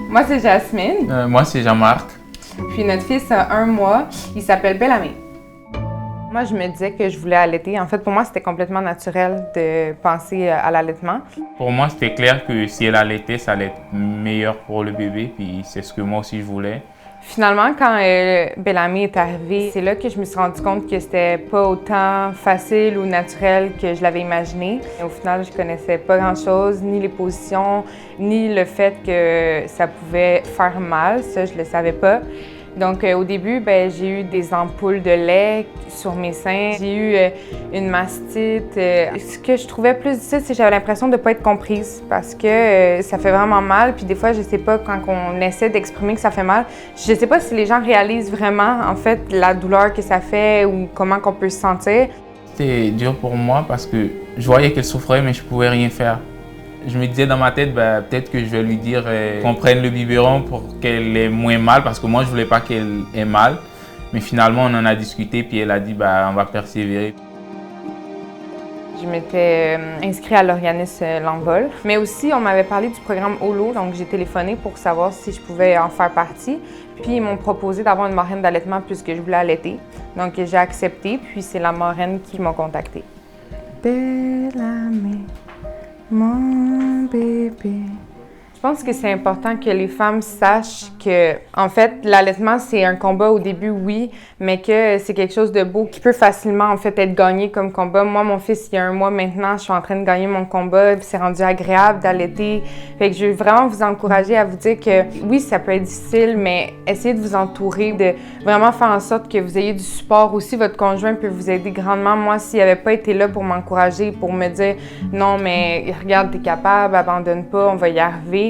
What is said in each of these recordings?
Moi, c'est Jasmine. Moi, c'est Jean-Marc. Puis notre fils a 1 mois. Il s'appelle Bellamé. Moi, je me disais que je voulais allaiter. En fait, pour moi, c'était complètement naturel de penser à l'allaitement. Pour moi, c'était clair que si elle allaitait, ça allait être meilleur pour le bébé. Puis c'est ce que moi aussi je voulais. Finalement, quand Bellamé est arrivé, c'est là que je me suis rendu compte que c'était pas autant facile ou naturel que je l'avais imaginé. Au final, je connaissais pas grand-chose, ni les positions, ni le fait que ça pouvait faire mal. Ça, je le savais pas. Donc, au début, j'ai eu des ampoules de lait sur mes seins. J'ai eu une mastite. Ce que je trouvais plus difficile, c'est que j'avais l'impression de ne pas être comprise parce que ça fait vraiment mal. Puis des fois, je sais pas, quand on essaie d'exprimer que ça fait mal, je sais pas si les gens réalisent vraiment, en fait, la douleur que ça fait ou comment qu'on peut se sentir. C'était dur pour moi parce que je voyais qu'elle souffrait, mais je pouvais rien faire. Je me disais dans ma tête, peut-être que je vais lui dire qu'on prenne le biberon pour qu'elle ait moins mal, parce que moi, je voulais pas qu'elle ait mal. Mais finalement, on en a discuté, puis elle a dit, on va persévérer. Je m'étais inscrite à l'organisme L'Envol, mais aussi on m'avait parlé du programme Holo, donc j'ai téléphoné pour savoir si je pouvais en faire partie. Puis ils m'ont proposé d'avoir une marraine d'allaitement puisque je voulais allaiter. Donc j'ai accepté, puis c'est la marraine qui m'a contactée. Bellamé, mon bébé. Je pense que c'est important que les femmes sachent que, en fait, l'allaitement, c'est un combat au début, oui, mais que c'est quelque chose de beau qui peut facilement, en fait, être gagné comme combat. Moi, mon fils, il y a 1 mois maintenant, je suis en train de gagner mon combat, puis c'est rendu agréable d'allaiter. Fait que je veux vraiment vous encourager à vous dire que, oui, ça peut être difficile, mais essayez de vous entourer, de vraiment faire en sorte que vous ayez du support. Aussi, votre conjoint peut vous aider grandement. Moi, s'il n'avait pas été là pour m'encourager, pour me dire « Non, mais regarde, t'es capable, abandonne pas, on va y arriver »,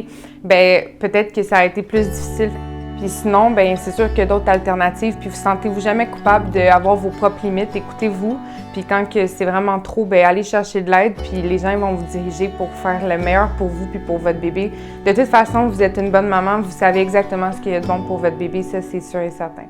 peut-être que ça a été plus difficile. Puis sinon, c'est sûr qu'il y a d'autres alternatives. Puis vous sentez-vous jamais coupable d'avoir vos propres limites. Écoutez-vous. Puis quand que c'est vraiment trop, allez chercher de l'aide. Puis les gens vont vous diriger pour faire le meilleur pour vous puis pour votre bébé. De toute façon, vous êtes une bonne maman. Vous savez exactement ce qu'il y a de bon pour votre bébé. Ça, c'est sûr et certain.